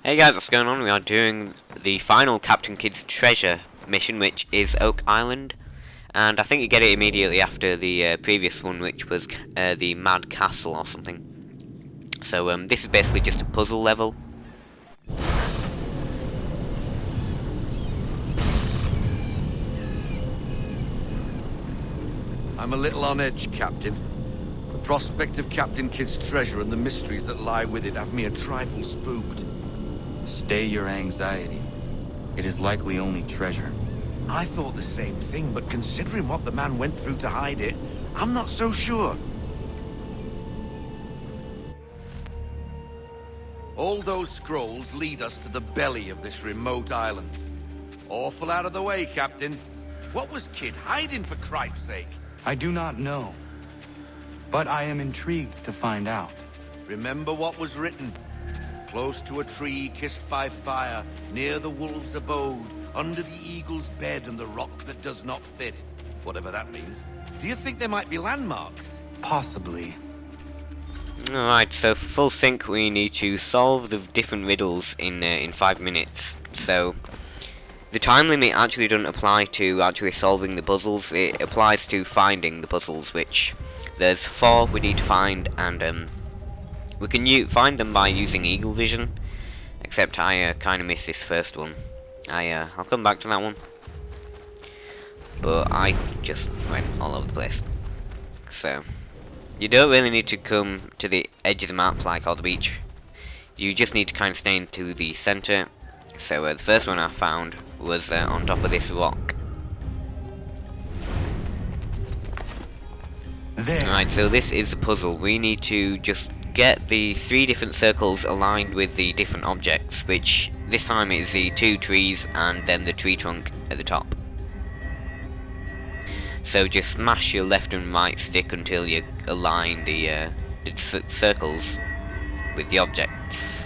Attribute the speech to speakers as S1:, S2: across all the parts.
S1: Hey guys, what's going on? We are doing the final Captain Kidd's Treasure mission, which is Oak Island, and I think you get it immediately after the previous one, which was the Mad Castle or something. So this is basically just a puzzle level.
S2: I'm a little on edge, Captain. The prospect of Captain Kidd's treasure and the mysteries that lie with it have me a trifle spooked.
S3: Stay your anxiety. It is likely only treasure.
S2: I thought the same thing, but considering what the man went through to hide it, I'm not so sure. All those scrolls lead us to the belly of this remote island. Awful out of the way, Captain. What was Kidd hiding, for cripe's sake?
S3: I do not know, but I am intrigued to find out.
S2: Remember what was written. Close to a tree kissed by fire, near the wolf's abode, under the eagle's bed and the rock that does not fit. Whatever that means. Do you think there might be landmarks?
S3: Possibly.
S1: Alright, so for full sync we need to solve the different riddles in 5 minutes. So the time limit actually doesn't apply to actually solving the puzzles, it applies to finding the puzzles, which there's 4 we need to find, and we can find them by using eagle vision, except I kind of missed this first one. I'll come back to that one, but I just went all over the place. So you don't really need to come to the edge of the map like on the beach, you just need to kind of stay into the center. So the first one I found was on top of this rock.
S3: There.
S1: Alright, so this is a puzzle. We need to just get the 3 different circles aligned with the different objects, which this time is the 2 trees and then the tree trunk at the top. So just smash your left and right stick until you align the circles with the objects.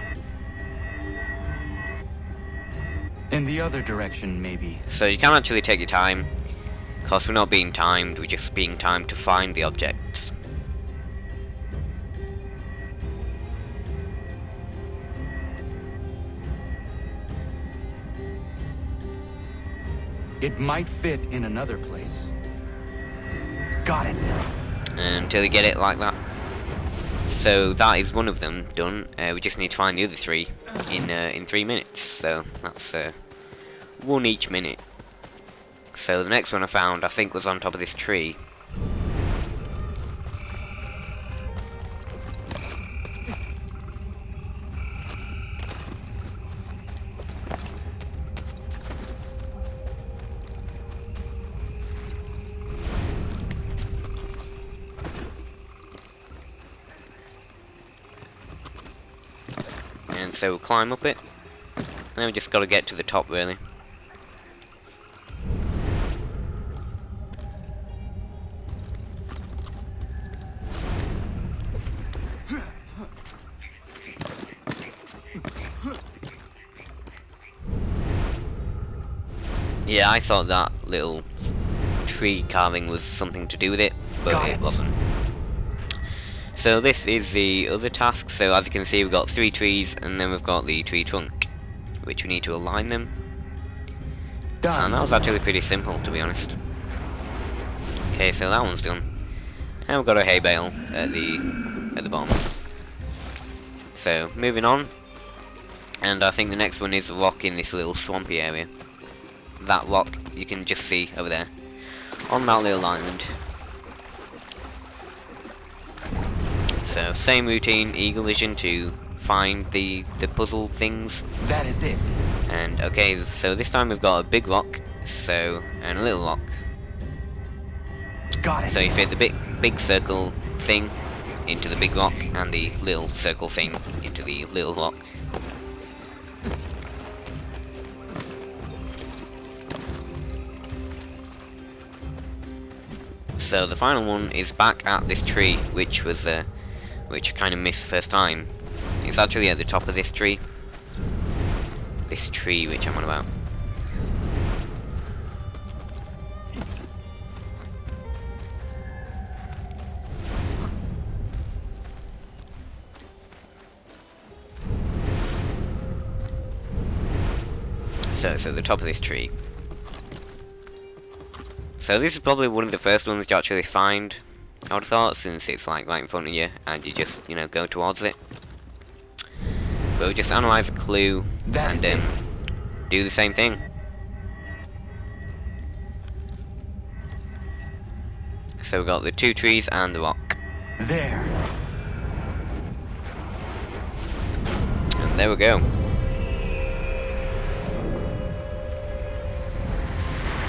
S3: In the other direction, maybe.
S1: So you can actually take your time. Of course, we're not being timed, we're just being timed to find the objects.
S3: It might fit in another place. Got it.
S1: Until you get it like that. So that is one of them done. We just need to find the other 3 in 3 minutes. So that's 1 each minute. So the next one I found, I think, was on top of this tree. And so we'll climb up it. And then we just got to get to the top, really. Yeah, I thought that little tree carving was something to do with it, but it wasn't. So this is the other task. So as you can see, we've got 3 trees, and then we've got the tree trunk, which we need to align them.
S3: Done.
S1: And that was actually pretty simple, to be honest. Okay, so that one's done, and we've got a hay bale at the bottom. So moving on, and I think the next one is a rock in this little swampy area. That rock you can just see over there on that little island. So same routine, eagle vision to find the puzzle things.
S3: That is it.
S1: And okay, so this time we've got a big rock, and a little rock.
S3: Got it.
S1: So you fit the big circle thing into the big rock, and the little circle thing into the little rock. So the final one is back at this tree, which I kind of missed the first time. It's actually at the top of this tree. This tree which I'm on about. So it's at the top of this tree. So this is probably one of the first ones you actually find, I would have thought, since it's like right in front of you and you just, you know, go towards it. But we just analyse the clue and do the same thing. So we've got the 2 trees and the rock.
S3: There.
S1: And there we go.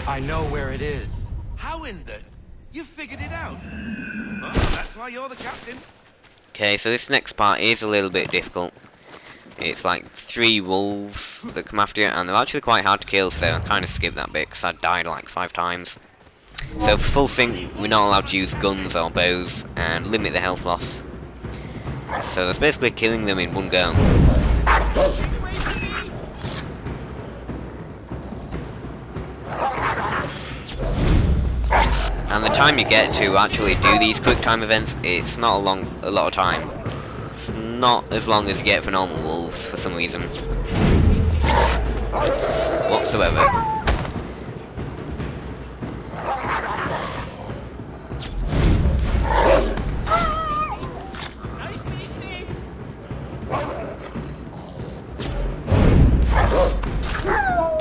S3: I know where it is.
S2: How in the... You figured it out? Oh, that's why you're the captain.
S1: Okay, so this next part is a little bit difficult. It's like 3 wolves that come after you, and they're actually quite hard to kill, so I kind of skipped that bit because I died like 5 times. So for full sync, we're not allowed to use guns or bows, and limit the health loss. So that's basically killing them in one go. And the time you get to actually do these quick time events, it's not a lot of time. It's not as long as you get for normal wolves for some reason. Whatsoever.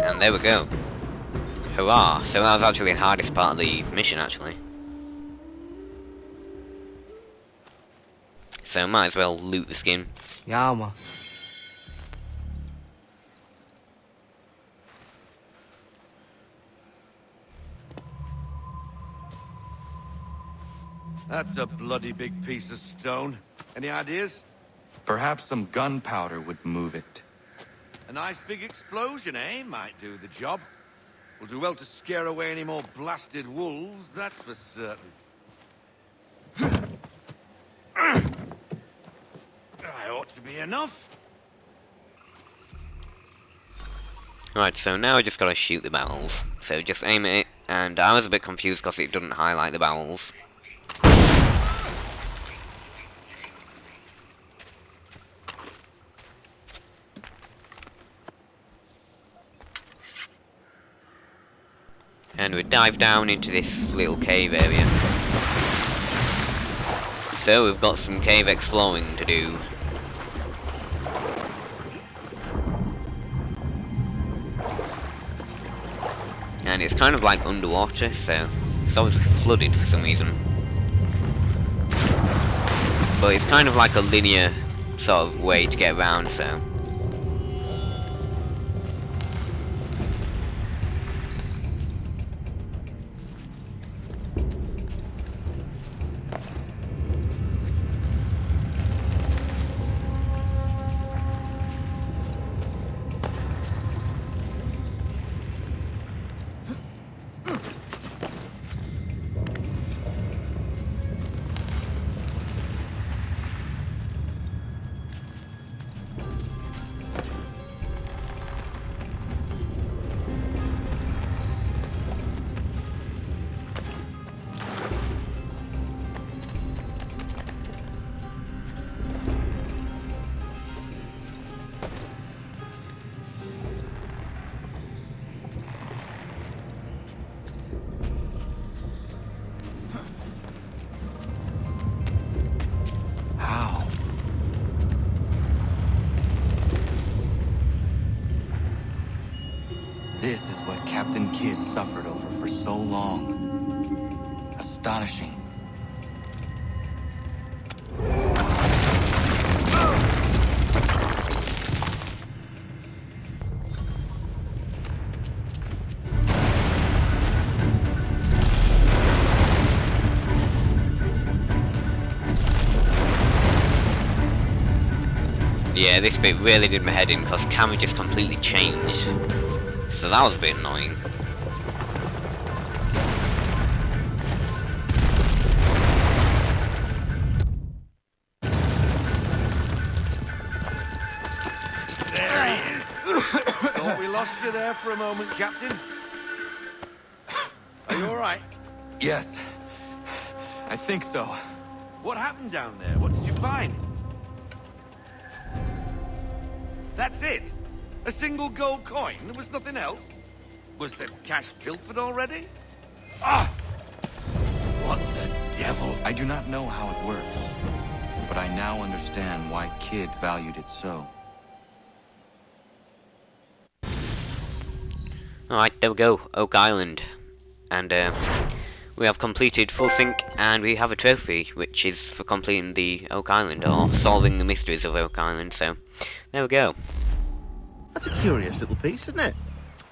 S1: And there we go. Hurrah! So that was actually the hardest part of the mission, actually. So might as well loot the skin.
S4: Yama.
S2: That's a bloody big piece of stone. Any ideas?
S3: Perhaps some gunpowder would move it.
S2: A nice big explosion, eh? Might do the job. Will do well to scare away any more blasted wolves, that's for certain. That ought to be enough.
S1: Right, so now I just gotta shoot the barrels. So just aim at it, and I was a bit confused because it doesn't highlight the barrels. And we dive down into this little cave area. So we've got some cave exploring to do. And it's kind of like underwater, so it's obviously flooded for some reason. But it's kind of like a linear sort of way to get around, so...
S3: How? This is what Captain Kidd suffered over for so long. Astonishing.
S1: Yeah, this bit really did my head in because the camera just completely changed. So that was a bit annoying.
S2: There he is. Thought we lost you there for a moment, Captain. Are you alright?
S3: Yes. I think so.
S2: What happened down there? What did you find? That's it. A single gold coin? There was nothing else? Was the cash pilfered already? Ah! What the devil?
S3: I do not know how it works, but I now understand why Kid valued it so.
S1: Alright, there we go, Oak Island. And we have completed full sync, and we have a trophy, which is for completing the Oak Island, or solving the mysteries of Oak Island, so there we go.
S4: That's a curious little piece, isn't it?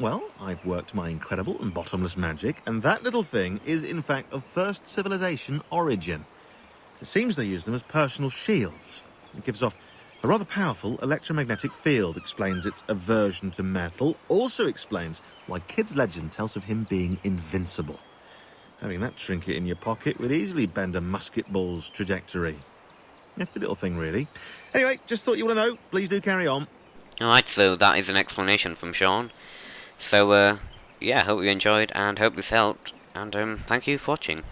S4: Well, I've worked my incredible and bottomless magic, and that little thing is in fact of first civilization origin. It seems they use them as personal shields. It gives off a rather powerful electromagnetic field, explains its aversion to metal, also explains why Kid's legend tells of him being invincible. Having that trinket in your pocket would easily bend a musket ball's trajectory. Nifty little thing, really. Anyway, just thought you want to know. Please do carry on.
S1: Alright, so that is an explanation from Sean. So, yeah, hope you enjoyed, and hope this helped, and thank you for watching.